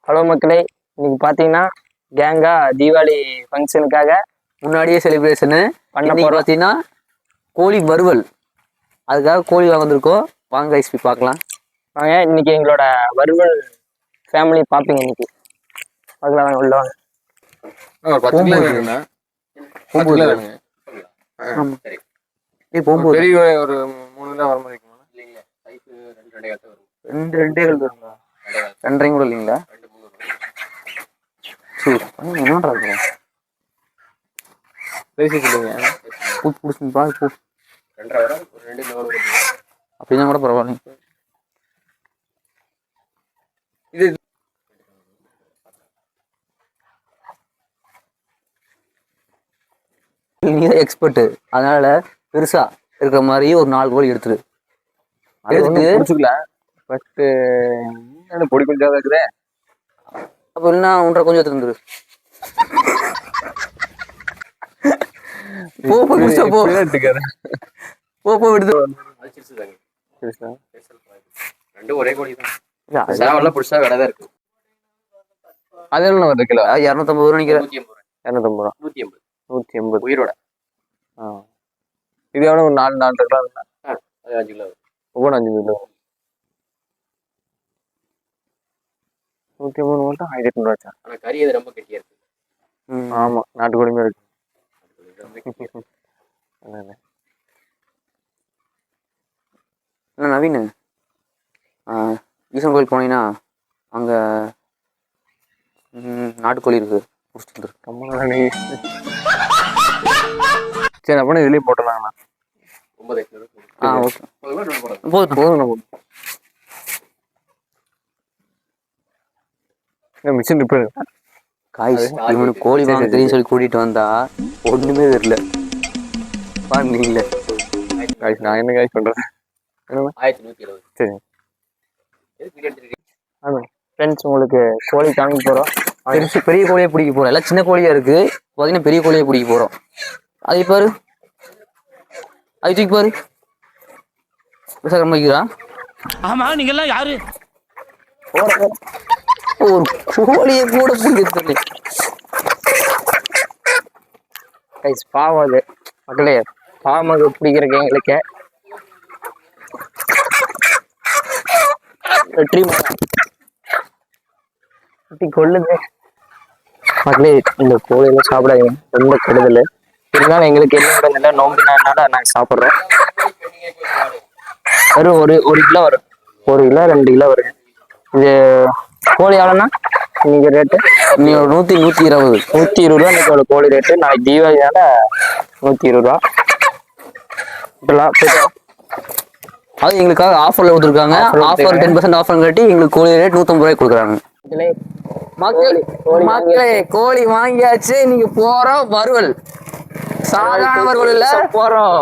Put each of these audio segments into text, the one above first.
Hello மக்களே, இன்னைக்கு பார்த்தீங்கன்னா கேங்கா தீபாவளி ஃபங்க்ஷனுக்காக முன்னாடியே செலிப்ரேஷனு பண்ண போகிறோம். பார்த்தீங்கன்னா கோழி வறுவல், அதுக்காக கோழி வாங்க வந்திருக்கோம். வாங்க கைஸ் போய் பார்க்கலாம். வாங்க, இன்னைக்கு எங்களோட வறுவல் ஃபேமிலி பார்ப்பீங்க. இன்னைக்கு பார்க்கலாம், வாங்க உள்ள வாங்க. பெரிய ஒரு 3 கிலோ வர மாதிரி ரெண்டே வருங்களா? 2.5 கூட இல்லைங்களா? என்னன்றா அப்படின்னா கூட பரவாயில்ல. இது நீதான் எக்ஸ்பர்ட், அதனால பெருசா இருக்கிற மாதிரி ஒரு 4 கோழி எடுத்துட்டு பொடி கொஞ்சம் இருக்குது. அப்ப இல்லைன்னா 1.5 கொஞ்சம் எடுத்துரு. ஒரே கோழி தான், புதுசா விலை தான் இருக்கு. அது என்ன வருது கிலோ? 250 ரூபா நினைக்கிறேன். 250 ரூபா, 180 உயிரோட. இது எவ்வளோ? ஒரு 4 கிலோ, 5 கிலோ, ஒவ்வொரு 5 கிலோ. 150 மட்டும் 1800 ரூபா. ஆனா கறி அது ரொம்ப கெட்டியா இருக்கு. ஆமா, நாட்டுக்கோழியுமே இருக்கு. நவீன், ஈசன் கோயில் போனீங்கன்னா அங்க நாட்டுக்கோழி இருக்கு. சரி, அப்படின்னா இதுலயே போட்டலாங்கண்ணா. Machine repair. இவனுக்கு கோழி வாங்க தெரியும் சொல்லி கூட்டிட்டு வந்தா ஒண்ணுமே தெரியல. பாருங்க, நான் என்ன காய்ச்சி பண்றேன். சரி ஃப்ரெண்ட்ஸ், உங்களுக்கு கோழி காமிக்க போறோம். பெரிய கோழியை பிடிக்க போறோம். எல்லாம் சின்ன கோழியா இருக்கு. பாத்தீங்கன்னா பெரிய கோழியை பிடிக்க போறோம். அது பாரு, அது தூக்கி பாரு. ஆமா, நீங்க எல்லாம் யாரு? ஒரு கோழியை கூட பிடிக்கிறது பாவம். அது மக்களே, பாவமாக பிடிக்கிறக்கு எங்களுக்கு வெற்றி கொள்ளுது. மக்களே, இந்த கோழியெல்லாம் சாப்பிடாதீங்க, ரொம்ப கெடுதல். இருந்தாலும் எங்களுக்கு என்ன நல்லா நோம்பினால நாங்கள் சாப்பிட்றோம். வரும் ஒரு கிலோ வரும், 1 கிலோ 2 கிலோ வரும். இது கோழி எவ்வளோண்ணா இன்னைக்கு ரேட்டு? நீ 120 ரூபா இன்னைக்கு கோழி ரேட்டு. நாளைக்கு தீபாவளினால 120 ரூபா. அது எங்களுக்காக ஆஃபர்ல கொடுத்துருக்காங்க. ஆஃபர் 10% ஆஃபர் கட்டி எங்களுக்கு கோழி ரேட் 150 ரூபாய்க்கு கொடுக்குறாங்க. மக்களே, கோழி வாங்கியாச்சு. நீங்க போறோம் வறுவல், சாதாரண வறுவல் இல்ல, போறோம்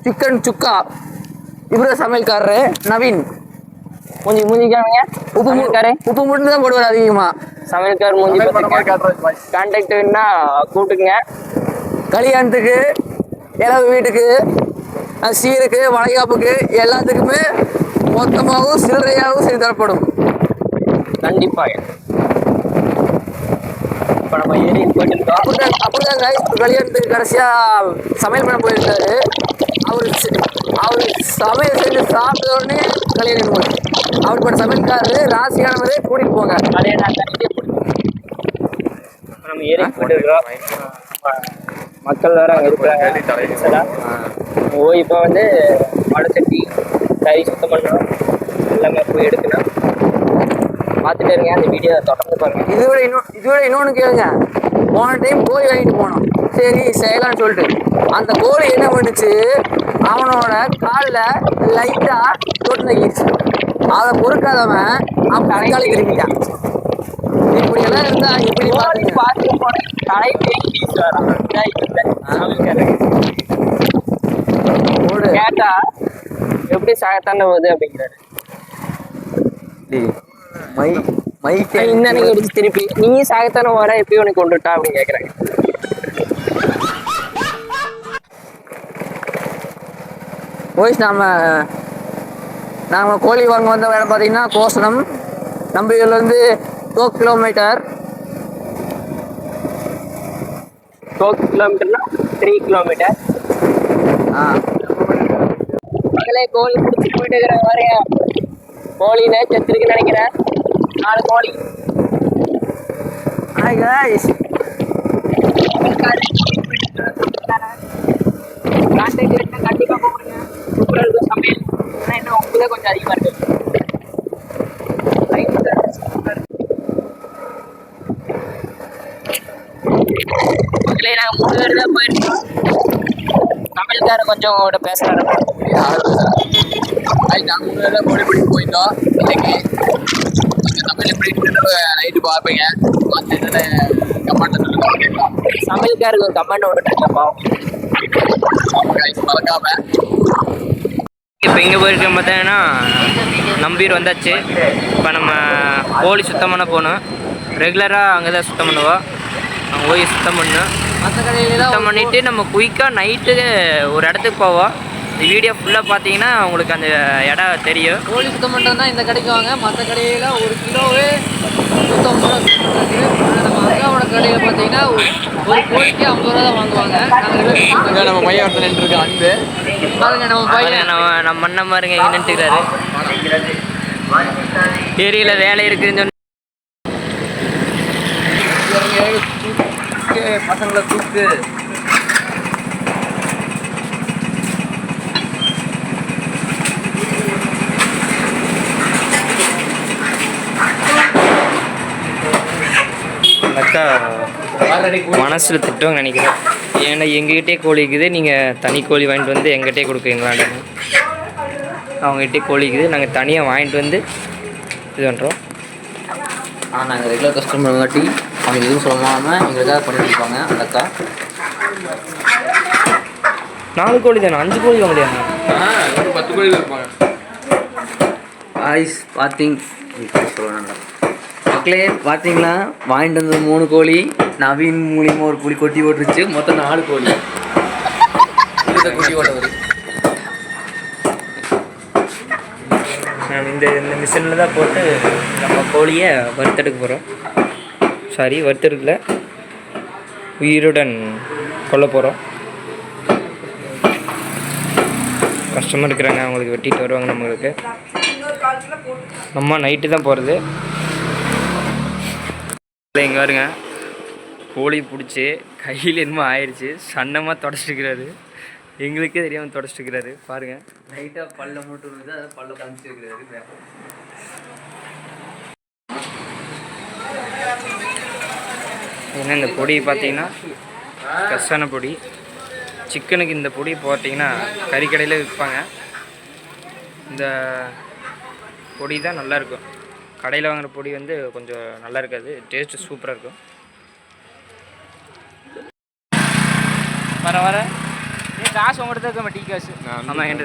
சிக்கன் சுக்கா. இவரு சமையல்காரரு நவீன். மூஞ்சிக்காரங்க உப்பு மட்டும் தான் போடுவார் அதிகமா. சமையல்கார் மூஞ்சி கான்டாக்ட் வேணும்னா கூப்பிட்டுக்குங்க. கல்யாணத்துக்கு, இளவு வீட்டுக்கு, சீருக்கு, வளைகாப்புக்கு எல்லாத்துக்குமே மொத்தமாகவும் சில்லறையாகவும் செய்து தரப்படும். கண்டிப்பாக. இப்போ நம்ம ஏறி போயிட்டு அப்படிதான் கல்யாணத்துக்கு கடைசியா சமையல் பண்ண போயிருந்தாரு. அவர் சமையல் செஞ்சு சாப்பிட்ட உடனே கல்யாணம் போய் அவர் சமையல்காரரு ராசியானவரே கூட்டிட்டு போங்க. நம்ம ஏறி போயிட்டு இருக்கிறோம். மக்கள் வேற அங்கே இருக்கிறாங்க. இப்போ வந்து வடச்சட்டி கறி சுத்தம் பண்ணுறோம், எல்லாமே போய் எடுக்கணும். பார்த்துட்டே இருங்க, அந்த வீடியோ தொடர்ந்து பாருங்க. இதோட இன்னொன்று கேளுங்க. போன டைம் கோழி வாங்கிட்டு போனோம், சரி செய்யலாம்னு சொல்லிட்டு அந்த கோழி என்ன பண்ணுச்சு, அவனோட காலில் லைட்டா தொட்டு நக்கிடுச்சு. அதை பொறுக்காதவன் அவன் தலைக்காலி திரும்பிட்டான். இப்படி எல்லாம் இருந்தா இப்படி பார்த்து தலை கேட்டா எப்படி சாகத்தானே வருது அப்படிங்கிறாரு. இன்னைக்கு எடுத்து திருப்பி நீ சாகத்தானே வர, எப்படி உனக்கு கொண்டுட்டா அப்படின்னு கேட்குறாங்க. போய் நாம கோழி வாங்க வந்த வேலை பார்த்தீங்கன்னா கோசனம். நம்ம இதில் வந்து 2 கிலோமீட்டர். 2 கிலோமீட்டர்னா 3 கிலோமீட்டர். மக்களே கோழி பிடிச்சி போயிட்டு இருக்கிறாங்க பாருங்க. கோழின்னு செத்துருக்குன்னு நினைக்கிறேன். 4 கோழி. Hi guys. கண்டிப்பாக கூப்பிடுங்க. சூப்பராக இருக்கும் சமையல். ஆனால் இன்னும் உப்பு தான் கொஞ்சம் அதிகமாக இருக்கு. மக்களே நாங்கள் 3 பேர் தான் போயிருக்கோம். சமையல்காரர் கொஞ்சம் உங்கள்கிட்ட பேசுகிறாரு. நாங்கள் 3 பேர் கோழி பிடிக்க போயிட்டோம். இன்னைக்கு தமிழ் எப்படி நைட்டு பார்ப்பீங்க. கமெண்ட் சமையல்காருக்கு ஒரு கமெண்ட் விட்டுருக்கப்பா. மறக்காம. இப்போ இங்கே போயிருக்க பார்த்தீங்கன்னா நம்பீர் வந்தாச்சு. இப்போ நம்ம கோழி சுத்தம் பண்ண போகணும். ரெகுலராக அங்கே தான் சுத்தம் பண்ணுவோம். அங்கே போய் சுத்தம் பண்ணணும். மற்ற கடையில சுத்தம் பண்ணிவிட்டு நம்ம குயிக்காக நைட்டு ஒரு இடத்துக்கு போவோம். இந்த வீடியோ ஃபுல்லாக பார்த்தீங்கன்னா உங்களுக்கு அந்த இடம் தெரியும். கோழி சுத்தம் பண்ணுறதுனா இந்த கடைக்கு வாங்க. மற்ற கடையில் 1 கிலோவே 150 ரூபா இருக்குது. நம்ம அக்காவோட கடையில் பார்த்தீங்கன்னா ஒரு கோழிக்கு 50 ரூபா தான் வாங்குவாங்க. நம்ம மையம் ஒருத்தர் நின்றுருக்கு அன்பு. பாருங்க நம்ம பையன் நம்ம அண்ணன் பாருங்க எங்கே நின்றுக்கிறாரு. ஏரியில் வேலை இருக்குதுன்னு சொன்ன பசங்களை தூக்கு. அக்கா மனசில் திட்டுவாங்க நினைக்கிறேன். ஏன்னா எங்ககிட்டே கோழி இருக்குது, நீங்கள் தனி கோழி வாங்கிட்டு வந்து எங்கிட்டே கொடுக்குறீங்களான்னு. அவங்ககிட்டே கோழி இருக்குது, நாங்கள் தனியாக வாங்கிட்டு வந்து இது பண்ணுறோம். நாங்கள் ரெகுலர் கஸ்டமர் காட்டி அவங்க எதுவும் சொல்லாமல் எங்களுக்காக பண்ணிட்டு இருப்பாங்க அந்த அக்கா. 4 கோழி தானே, 5 கோழி வாங்க முடியாது. 10 கோழி இருப்பாங்க. ஐஸ் பார்த்தீங்க சொல்லணும் மக்களே. பார்த்தீங்களா வாங்கிட்டு வந்தது 3 கோழி. நவீன் மூலியமாக ஒரு கோழி கொட்டி ஓட்டுருச்சு. மொத்தம் 4 கோழி கொட்டி ஓட்டவர். இந்த மிஷினில் தான் போட்டு நம்ம கோழியை வறுத்தெடுக்க போகிறோம். சாரி, வறுத்தெடுக்கல, உயிருடன் கொல்ல போகிறோம். கஸ்டமர் இருக்கிறாங்க, அவங்களுக்கு வெட்டிட்டு வருவாங்க. நம்மளுக்கு நம்ம நைட்டு தான் போகிறது. இங்கே வருங்க, கோழி பிடிச்சி கையில் என்னமோ ஆயிடுச்சு. சன்னமாக தொடச்சிருக்கிறாரு. எங்களுக்கே தெரியாமல் தொடச்சிருக்கிறாரு. பாருங்கள், லைட்டாக பல்ல மட்டும் இருக்குது. அதை பல்ல காமிச்சிருக்கிறாரு. ஏன்னா இந்த பொடி பார்த்தீங்கன்னா கஷ்டான பொடி. சிக்கனுக்கு இந்த பொடி போட்டிங்கன்னா கறிக்கடையில் விற்பாங்க. இந்த பொடி தான் நல்லாயிருக்கும். கடையில் வாங்குகிற பொடி வந்து கொஞ்சம் நல்லா இருக்காது. டேஸ்ட்டு சூப்பராக இருக்கும். வர காசு உங்கள்கிட்ட இருக்க டீ காசு. ஆமாம், என்ற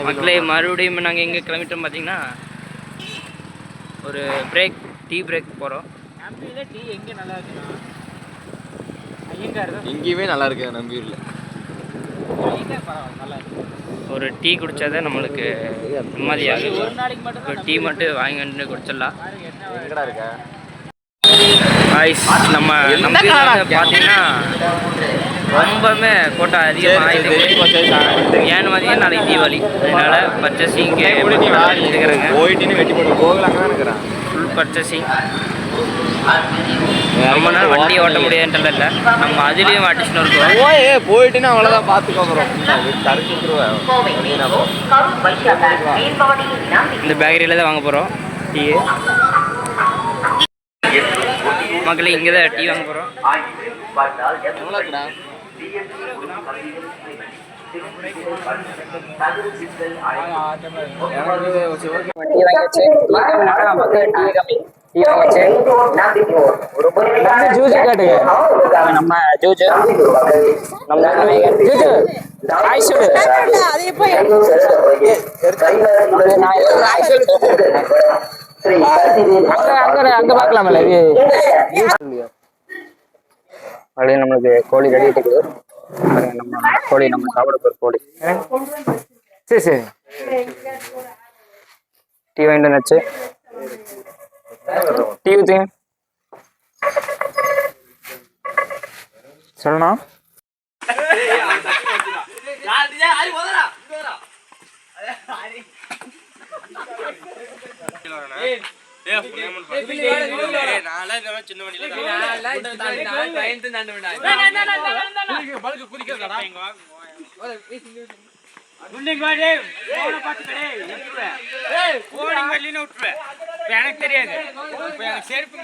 மக்களே மறுபடியும் நாங்கள் எங்கே கிளம்பிட்டோம் பார்த்தீங்கன்னா ஒரு பிரேக், டீ பிரேக் போகிறோம். டீ எங்கே நல்லா இருக்குண்ணா? இங்கேயுமே நல்லா இருக்கு. நம்பியூரில் நல்லா இருக்கு. ஒரு டீ குடித்தாதான் நம்மளுக்கு நிம்மதியாகும். ஒரு டீ மட்டும் வாங்கி வந்து குடிச்சிடலாம். எங்கடா இருக்க ஐஸ் நம்ம பார்த்தீங்கன்னா ரொம்பவுமே கூட்டம் அதிகமாக ஆகிடுது. ஏன்னு பார்த்தீங்கன்னா நாளைக்கு தீபாவளி, அதனால் பர்ச்சேசிங்க்கு எடுத்துக்கிறேங்க. போயிட்டு வெட்டி போட்டு போகலாங்க தான் இருக்கிறேன். Full purchasing. ரொம்ப நாள் வண்டி ஓட்ட முடியாதுன்றது இல்லை, நம்ம அதுலேயும் அடிச்சுன்னு இருக்கோம். போயிட்டுன்னு அவ்வளோதான் பார்த்துக்கோங்கிறோம். இந்த பேக்கரியில் தான் வாங்க போகிறோம் டீ. மக்களே இங்கே தான் டீ வாங்க போகிறோம். அங்க பாக்கலாம்ல. அப்படியே நம்மளுக்கு கோழி ரெடி ஆகிட்டு. நம்ம கோழி நம்ம சாப்பிட போகிற கோழி. சரி சரி, டீ வாங்கிட்டு வந்தாச்சு. டீ ஊத்துங்க. சொல்லணும் எனக்கு தெரியாது செருப்பு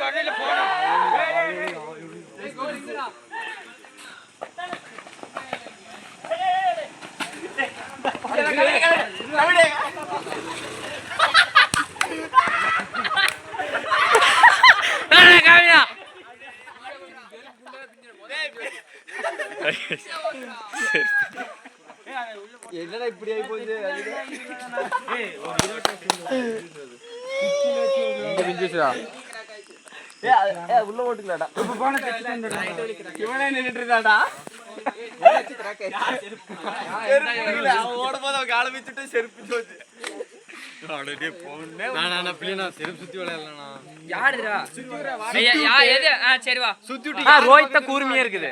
என்னடா இப்படி ஆகி போச்சு உள்ள ஓட்டுக்கலாடா நின்றுட்டு இருந்தாடா ஓடும் போது அவங்க காலை வச்சுட்டு செருப்பு போச்சு ரோஹித் கூர்மையா இருக்குது.